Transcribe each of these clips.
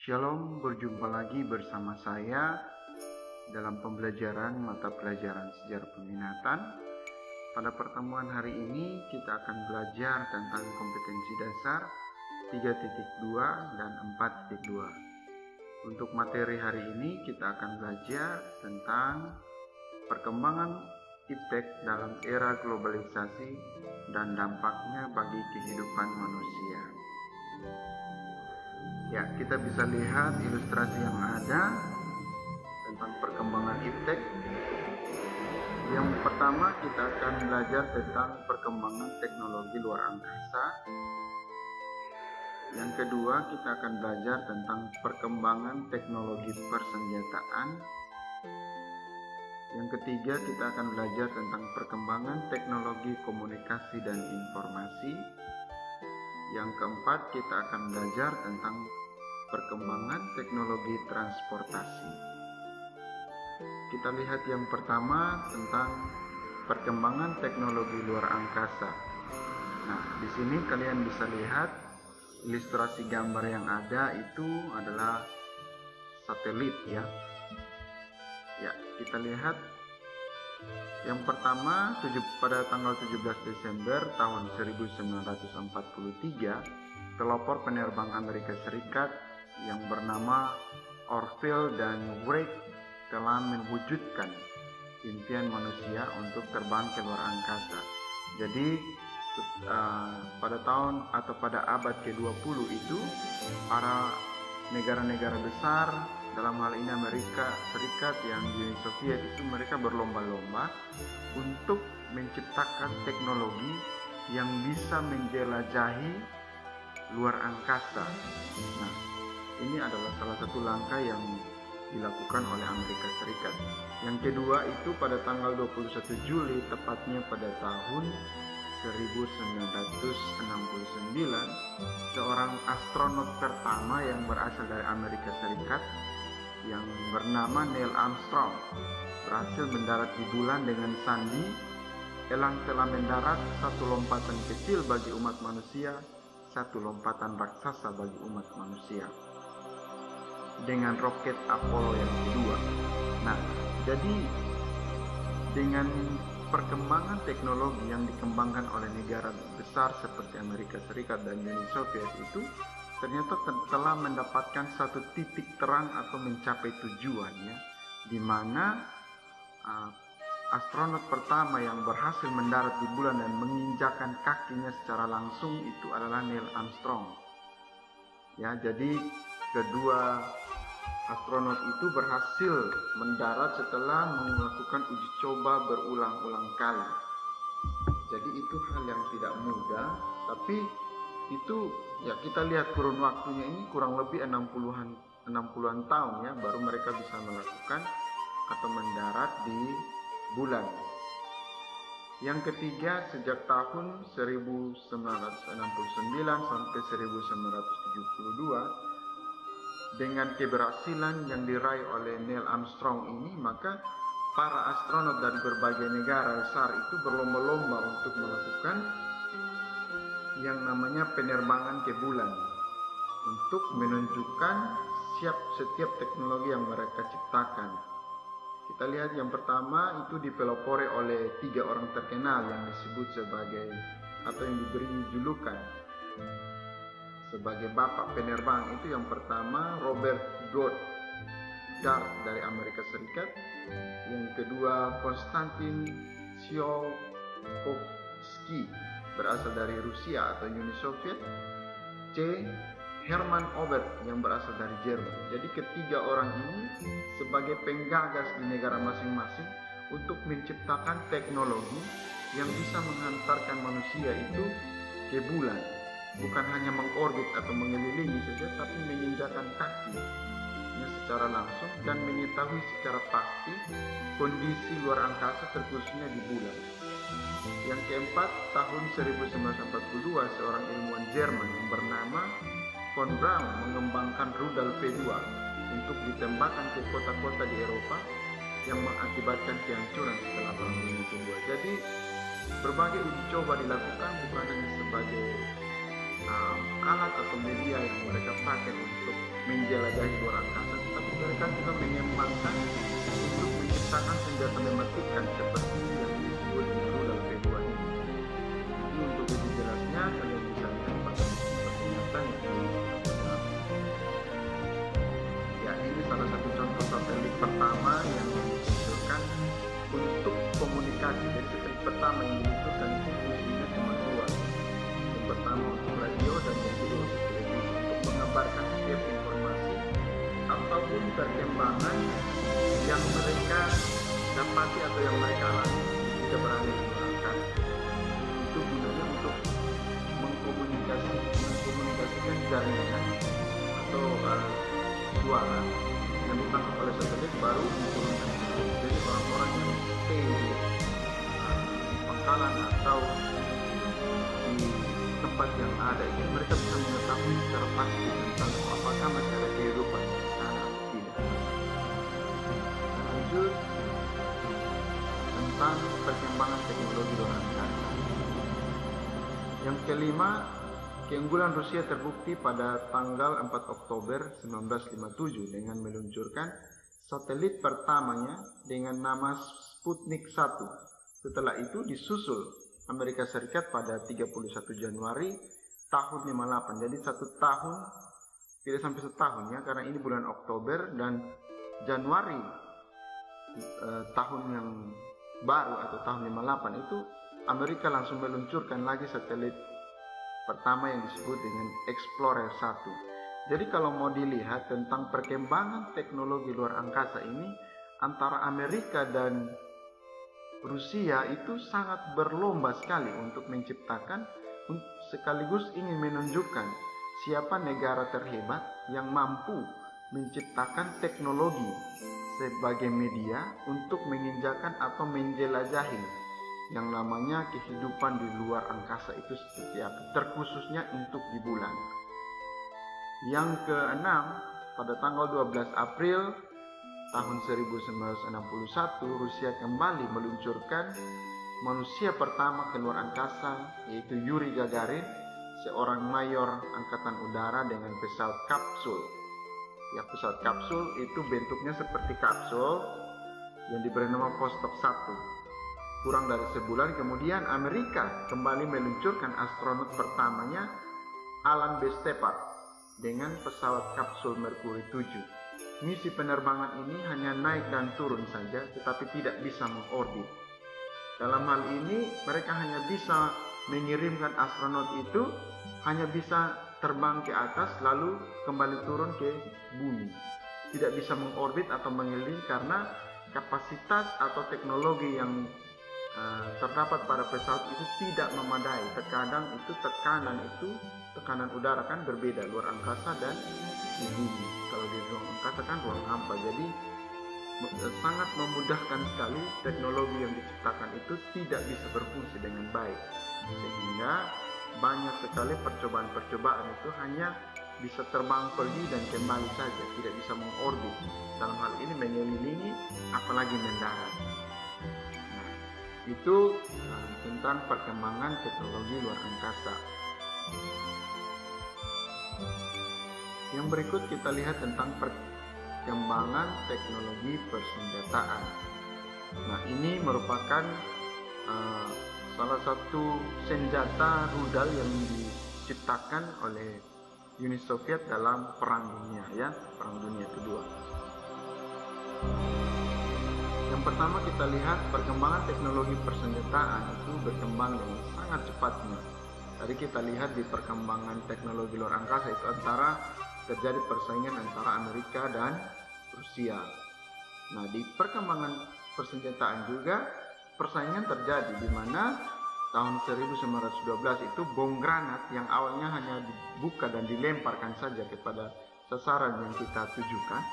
Shalom, berjumpa lagi bersama saya dalam pembelajaran mata pelajaran sejarah peminatan. Pada pertemuan hari ini kita akan belajar tentang kompetensi dasar 3.2 dan 4.2. Untuk materi hari ini kita akan belajar tentang perkembangan iptek dalam era globalisasi dan dampaknya bagi kehidupan manusia. Ya, kita bisa lihat ilustrasi yang ada tentang perkembangan iptek. Yang pertama kita akan belajar tentang perkembangan teknologi luar angkasa. Yang kedua kita akan belajar tentang perkembangan teknologi persenjataan. Yang ketiga kita akan belajar tentang perkembangan teknologi komunikasi dan informasi. Yang keempat kita akan belajar tentang perkembangan teknologi transportasi. Kita lihat yang pertama tentang perkembangan teknologi luar angkasa. Nah, di sini kalian bisa lihat ilustrasi gambar yang ada itu adalah satelit ya. Ya, kita lihat yang pertama pada tanggal 17 Desember tahun 1943, pelopor penerbang Amerika Serikat yang bernama Orville dan Wright telah mewujudkan impian manusia untuk terbang ke luar angkasa. Jadi pada tahun atau pada abad ke-20 itu para negara-negara besar, dalam hal ini Amerika Serikat yang Uni Soviet itu mereka berlomba-lomba untuk menciptakan teknologi yang bisa menjelajahi luar angkasa. Nah, ini adalah salah satu langkah yang dilakukan oleh Amerika Serikat. Yang kedua itu pada tanggal 21 Juli tepatnya pada tahun 1969, seorang astronot pertama yang berasal dari Amerika Serikat yang bernama Neil Armstrong berhasil mendarat di bulan dengan sandi "Elang telah mendarat, satu lompatan kecil bagi umat manusia, satu lompatan raksasa bagi umat manusia", dengan roket Apollo yang kedua. Nah, jadi dengan perkembangan teknologi yang dikembangkan oleh negara besar seperti Amerika Serikat dan Uni Soviet itu ternyata telah mendapatkan satu titik terang atau mencapai tujuannya, di mana astronot pertama yang berhasil mendarat di bulan dan menginjakan kakinya secara langsung itu adalah Neil Armstrong. Ya, jadi kedua astronot itu berhasil mendarat setelah melakukan uji coba berulang-ulang kali. Jadi itu hal yang tidak mudah, tapi itu ya kita lihat kurun waktunya ini kurang lebih 60-an tahun ya baru mereka bisa melakukan atau mendarat di bulan. Yang ketiga, sejak tahun 1969 sampai 1972, dengan keberhasilan yang diraih oleh Neil Armstrong ini, maka para astronot dari berbagai negara besar itu berlomba-lomba untuk melakukan yang namanya penerbangan ke bulan, untuk menunjukkan setiap teknologi yang mereka ciptakan. Kita lihat yang pertama itu dipelopori oleh 3 orang terkenal yang disebut sebagai atau yang diberi julukan sebagai bapak penerbang. Itu yang pertama Robert Goddard dari Amerika Serikat, yang kedua Konstantin Tsiolkovsky berasal dari Rusia atau Uni Soviet, C. Hermann Ober yang berasal dari Jerman. Jadi ketiga orang ini sebagai penggagas di negara masing-masing untuk menciptakan teknologi yang bisa menghantarkan manusia itu ke bulan. Bukan hanya mengorbit atau mengelilingi saja, tapi menginjakan kakinya secara langsung dan mengetahui secara pasti kondisi luar angkasa terkhususnya di bulan. Yang keempat, tahun 1942 seorang ilmuwan Jerman yang bernama von Braun mengembangkan rudal V2 untuk ditembakkan ke kota-kota di Eropa yang mengakibatkan kehancuran setelah Perang Dunia Kedua. Jadi berbagai uji coba dilakukan bukan hanya sebagai alat atau media yang mereka pakai untuk menjelajahi luar angkasa, tetapi mereka juga mengembangkan untuk menciptakan senjata mematikan seperti yang disebut di rudal V2 ini. Jadi untuk lebih jelasnya kalian bisa lihat pada pernyataan yang telah. Ya, ini salah satu contoh satelit pertama yang diluncurkan untuk komunikasi. Jadi satelit pertama yang diluncurkan itu fungsinya cuma dua. Yang pertama untuk radio dan yang kedua untuk televisi, untuk mengabarkan setiap informasi ataupun perkembangan yang mereka dapati atau yang mereka alami ketika berada di luar angkasa. Itu gunanya untuk mengkomunikasikan jaringan atau suara yang ditangkap oleh satelit baru diturunkan. Jadi orang-orang yang stay di pangkalan atau di tempat yang ada ini, mereka bisa mengetahui secara pasti tentang apakah masih ada kehidupan di sana atau tidak. Lanjut tentang perkembangan teknologi luar angkasa. Yang kelima, keunggulan Rusia terbukti pada tanggal 4 Oktober 1957 dengan meluncurkan satelit pertamanya dengan nama Sputnik 1. Setelah itu disusul Amerika Serikat pada 31 Januari tahun 58. Jadi 1 tahun, tidak sampai setahun ya, karena ini bulan Oktober dan Januari tahun yang baru atau tahun 58 itu Amerika langsung meluncurkan lagi satelit pertama yang disebut dengan Explorer 1. Jadi kalau mau dilihat tentang perkembangan teknologi luar angkasa ini, antara Amerika dan Rusia itu sangat berlomba sekali untuk menciptakan, sekaligus ingin menunjukkan siapa negara terhebat yang mampu menciptakan teknologi sebagai media untuk menginjakan atau menjelajahi yang namanya kehidupan di luar angkasa itu seperti apa, terkhususnya untuk di bulan. Yang keenam, pada tanggal 12 April tahun 1961, Rusia kembali meluncurkan manusia pertama ke luar angkasa, yaitu Yuri Gagarin, seorang mayor angkatan udara dengan pesawat kapsul. Ya, pesawat kapsul itu bentuknya seperti kapsul yang diberi nama Vostok 1. Kurang dari sebulan kemudian Amerika kembali meluncurkan astronot pertamanya, Alan B. Shepard, dengan pesawat kapsul Mercury 7. Misi penerbangan ini hanya naik dan turun saja, tetapi tidak bisa mengorbit. Dalam hal ini mereka hanya bisa mengirimkan astronot itu, hanya bisa terbang ke atas lalu kembali turun ke bumi. Tidak bisa mengorbit atau mengelilingi karena kapasitas atau teknologi yang terdapat pada pesawat itu tidak memadai. Terkadang itu tekanan udara kan berbeda luar angkasa dan di bumi. Kalau di ruang angkasa kan ruang hampa, jadi sangat memudahkan sekali teknologi yang diciptakan itu tidak bisa berfungsi dengan baik, sehingga banyak sekali percobaan itu hanya bisa terbang pergi dan kembali saja, tidak bisa mengorbit. Dalam hal ini mengelilingi apalagi mendarat. Itu tentang perkembangan teknologi luar angkasa. Yang berikut kita lihat tentang perkembangan teknologi persenjataan. Nah, ini merupakan salah satu senjata rudal yang diciptakan oleh Uni Soviet dalam Perang Dunia, ya, Perang Dunia Kedua. Yang pertama kita lihat perkembangan teknologi persenjataan itu berkembang dengan sangat cepatnya. Tadi kita lihat di perkembangan teknologi luar angkasa itu terjadi persaingan antara Amerika dan Rusia. Nah, di perkembangan persenjataan juga persaingan terjadi, di mana tahun 1912 itu bom granat yang awalnya hanya dibuka dan dilemparkan saja kepada sasaran yang kita tujukan,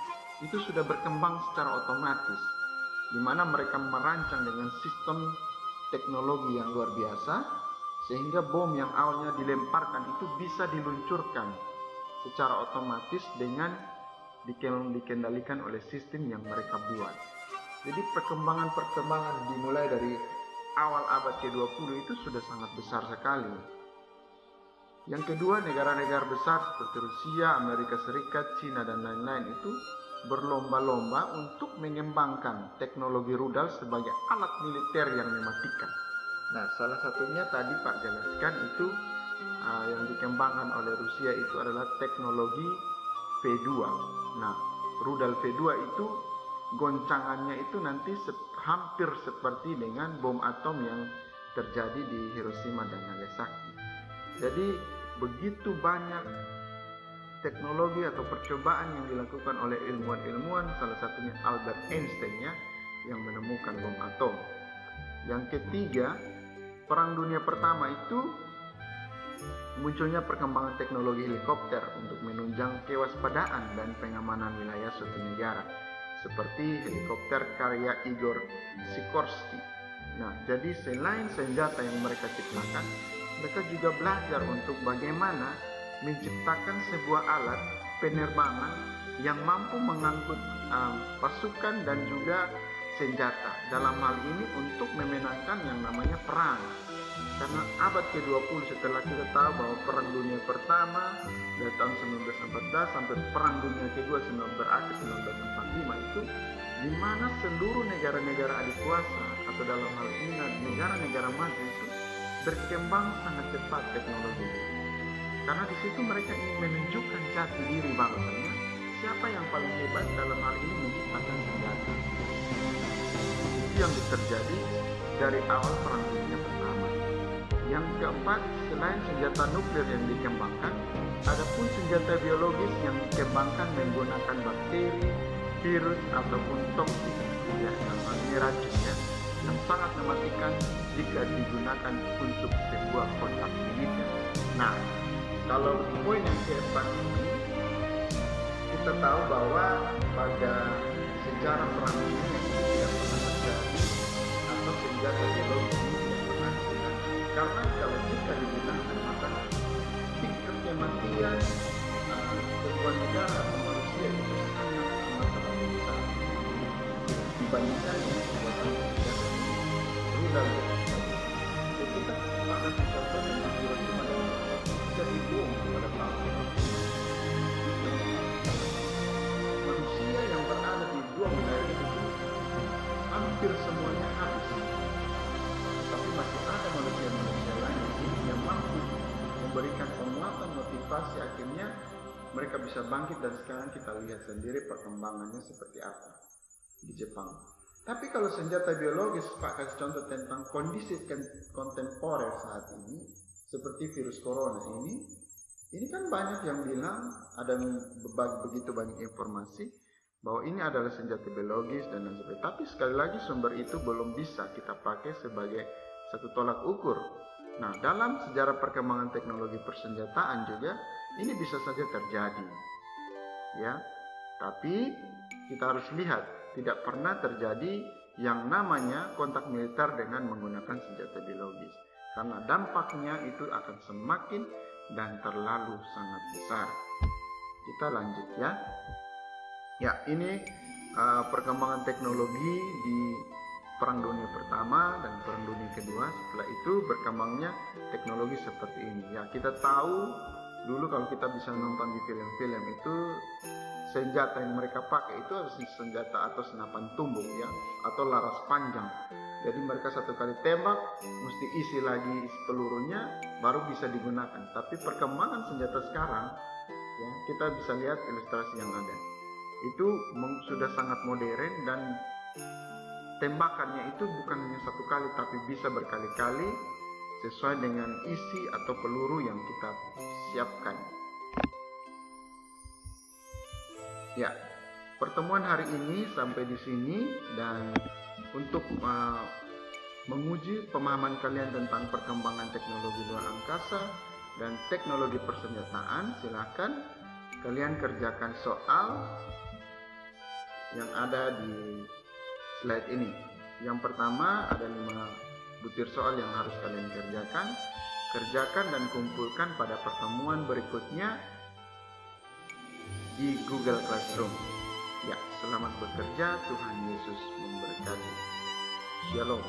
itu sudah berkembang secara otomatis, di mana mereka merancang dengan sistem teknologi yang luar biasa, sehingga bom yang awalnya dilemparkan itu bisa diluncurkan secara otomatis dengan dikendalikan oleh sistem yang mereka buat. Jadi perkembangan dimulai dari awal abad ke-20 itu sudah sangat besar sekali. Yang kedua, negara-negara besar seperti Rusia, Amerika Serikat, Cina, dan lain-lain itu berlomba-lomba untuk mengembangkan teknologi rudal sebagai alat militer yang mematikan. Nah, salah satunya tadi Pak jelaskan itu yang dikembangkan oleh Rusia itu adalah teknologi V2. Nah, rudal V2 itu goncangannya itu nanti hampir seperti dengan bom atom yang terjadi di Hiroshima dan Nagasaki. Jadi begitu banyak teknologi atau percobaan yang dilakukan oleh ilmuwan-ilmuwan, salah satunya Albert Einstein yang menemukan bom atom. Yang ketiga, Perang Dunia Pertama itu munculnya perkembangan teknologi helikopter untuk menunjang kewaspadaan dan pengamanan wilayah suatu negara, seperti helikopter karya Igor Sikorsky. Nah, jadi selain senjata yang mereka ciptakan, mereka juga belajar untuk bagaimana menciptakan sebuah alat penerbangan yang mampu mengangkut pasukan dan juga senjata. Dalam hal ini untuk memenangkan yang namanya perang. Karena abad ke-20 setelah kita tahu bahwa Perang Dunia Pertama dari tahun 1914 sampai Perang Dunia Kedua berakhir 1945 itu, di mana seluruh negara-negara adik kuasa atau dalam hal ini negara-negara maju itu berkembang sangat cepat teknologi. Karena di situ mereka ingin menunjukkan jati diri bangsanya, siapa yang paling hebat dalam hal ini menciptakan senjata. Itu yang terjadi dari awal Perang Dunia Pertama. Yang keempat, selain senjata nuklir yang dikembangkan, ada pun senjata biologis yang dikembangkan menggunakan bakteri, virus ataupun toksik, namanya racun yang sangat mematikan jika digunakan untuk sebuah kontak militer. Nah, kalau poin yang keempat ini, kita tahu bahwa pada sejarah perang dunia itu tidak pernah terjadi atau senjata biologis ini tidak pernah digunakan. Karena kalau jika digunakan maka tingkat kematian sebuah negara atau manusia itu sangat besar dibandingkan dengan kekuatan senjata rudal. Jadi kita pada contoh dengan Hiroshima dan jadi bom pada tahun manusia yang berada di dua wilayah itu hampir semuanya habis, tapi masih ada manusia-manusia lain yang mampu memberikan penguatan motivasi, akhirnya mereka bisa bangkit, dan sekarang kita lihat sendiri perkembangannya seperti apa di Jepang. Tapi kalau senjata biologis, Pak kasih contoh tentang kondisi kontemporer saat ini, seperti virus corona ini kan banyak yang bilang, ada begitu banyak informasi bahwa ini adalah senjata biologis dan lain sebagainya. Tapi sekali lagi sumber itu belum bisa kita pakai sebagai satu tolak ukur. Nah, dalam sejarah perkembangan teknologi persenjataan juga ini bisa saja terjadi. Ya. Tapi kita harus lihat, tidak pernah terjadi yang namanya kontak militer dengan menggunakan senjata biologis. Karena dampaknya itu akan semakin dan terlalu sangat besar. Kita lanjut ya. Ya, ini perkembangan teknologi di Perang Dunia Pertama dan Perang Dunia Kedua. Setelah itu berkembangnya teknologi seperti ini. Ya, kita tahu dulu kalau kita bisa nonton di film-film itu, senjata yang mereka pakai itu harus senjata atau senapan tumbuk ya, atau laras panjang. Jadi mereka satu kali tembak mesti isi lagi pelurunya baru bisa digunakan. Tapi perkembangan senjata sekarang ya, kita bisa lihat ilustrasi yang ada. Itu sudah sangat modern dan tembakannya itu bukan hanya satu kali tapi bisa berkali-kali sesuai dengan isi atau peluru yang kita siapkan. Ya, pertemuan hari ini sampai di sini, dan untuk menguji pemahaman kalian tentang perkembangan teknologi luar angkasa dan teknologi persenjataan, silakan kalian kerjakan soal yang ada di slide ini. Yang pertama ada 5 butir soal yang harus kalian kerjakan. Kerjakan dan kumpulkan pada pertemuan berikutnya di Google Classroom. Ya, selamat bekerja, Tuhan Yesus memberkati. Shalom.